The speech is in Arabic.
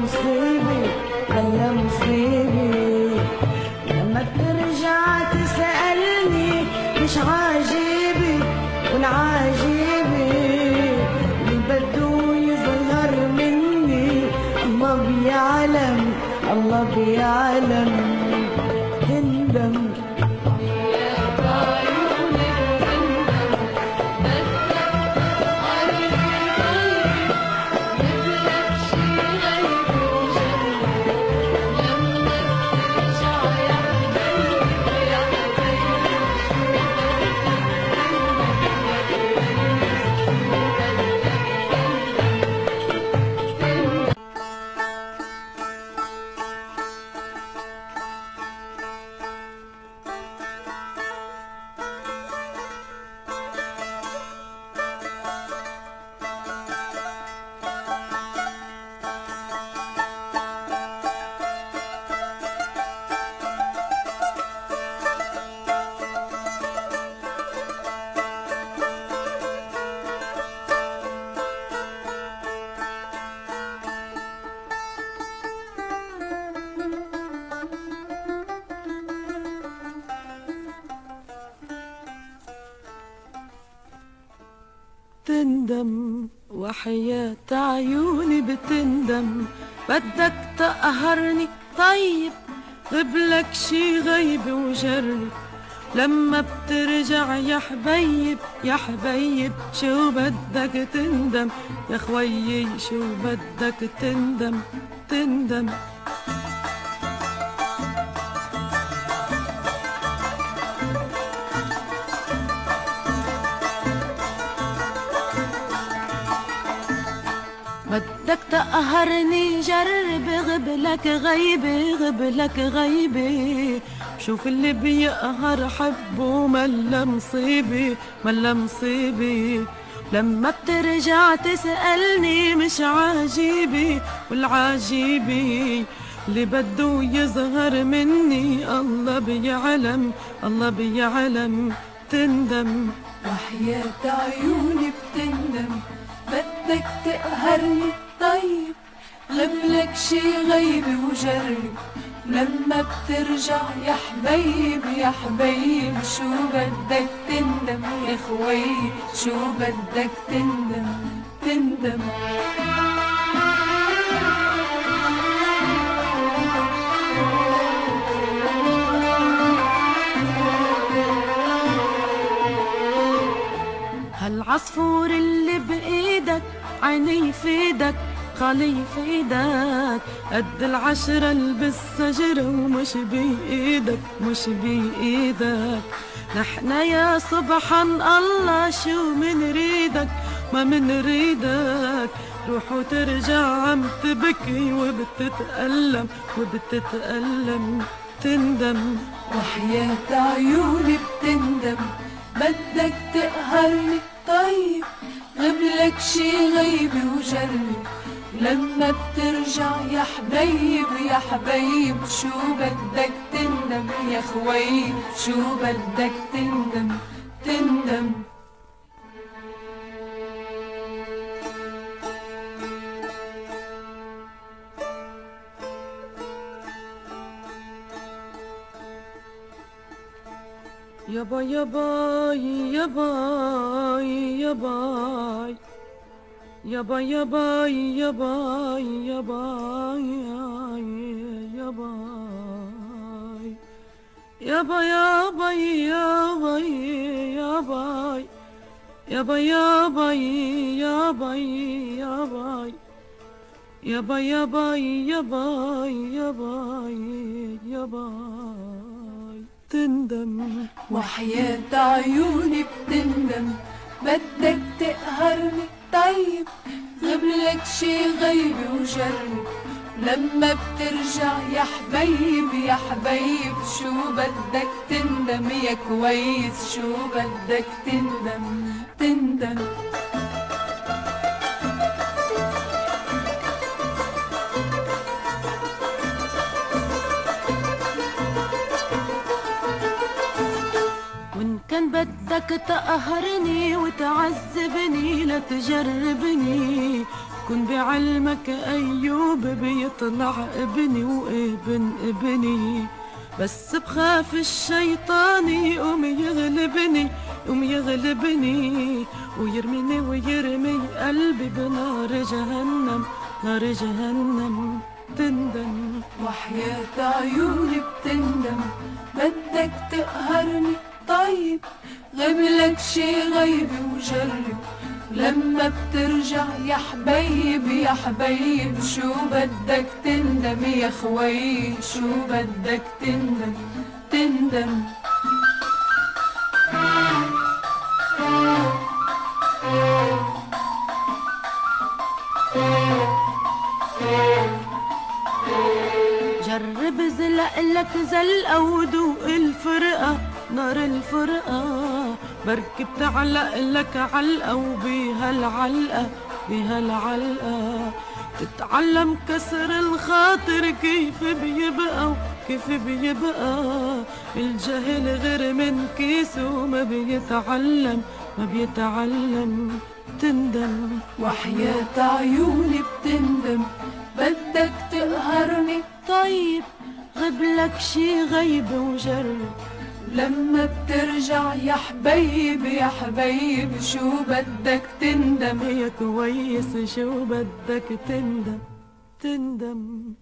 مصيبي خلى مصيبي. لما بترجع تسألني مش عاجبي والعاجبي اللي بده يظهر مني. الله بيعلم الله بيعلم تندم. بتندم وحياة عيوني بتندم. بدك تقهرني طيب قبلك شي غيب وجرب. لما بترجع يا حبيب يا حبيب شو بدك تندم. يا خويي شو بدك تندم تندم. بدك تقهرني جرب غبلك غيبي غبلك غيبي. شوف اللي بيقهر حبه ملا مصيبي ملا مصيبي. لما بترجع تسألني مش عاجبي والعاجبي اللي بده يظهر مني. الله بيعلم الله بيعلم تندم. وحياة عيوني بتندم. بدك تقهرني طيب غبلك شي غيبي وجرب. لما بترجع يا حبيب يا حبيب شو بدك تندم. يا خوي شو بدك تندم تندم. هالعصفور اللي بإيدك عيني يفيدك خالي يفيدك. قد العشرة بالشجرة ومش بإيدك مش بإيدك. نحنا يا سبحان الله شو منريدك ما منريدك. روح وترجع عم تبكي وبتتألم وبتتألم تندم. وحياة عيوني بتندم. بدك تقهرني طيب غبلك شي غيبي وجرب. لما بترجع يا حبيب يا حبيب شو بدك تندم. يا خوي شو بدك تندم تندم. يابا يا باي يا باي يا باي يابا يا باي يا باي يا باي يا باي يابا يا باي يا باي يا باي يابا يا باي يا باي يا باي يابا يا باي يا باي يا باي يا باي تندم. وحياة عيوني بتندم. بدك تقهرني طيب غبلك شي غيبي وجرب. لما بترجع يا حبيب يا حبيب شو بدك تندم. يا كويس شو بدك تندم تندم. كان بدك تقهرني وتعذبني لا تجربني. كن بعلمك أيوب بيطلع ابني وابن ابني، بس بخاف الشيطان يقوم يغلبني، يقوم يغلبني ويرميني ويرمي قلبي بنار جهنم، نار جهنم تندم. وحياة عيوني بتندم، بدك تقهرني طيب، غبلك شي غيبي وجرب، لما بترجع يا حبيب يا حبيب شو بدك تندم يا خوي، شو بدك تندم تندم. جرب زلقلك زلقة وذوق الفرقة، نار الفرقة بركب تعلقلك علقة، وبهالعلقة بهالعلقة تتعلم كسر الخاطر كيف بيبقى وكيف بيبقى. الجهل غير من كيسه ما بيتعلم، ما بيتعلم تندم. وحياة عيوني بتندم، بدك تقهرني طيب غبلك شي غيب وجرب، لما بترجع يا حبيب يا حبيب شو بدك تندم يا كويس شو بدك تندم تندم.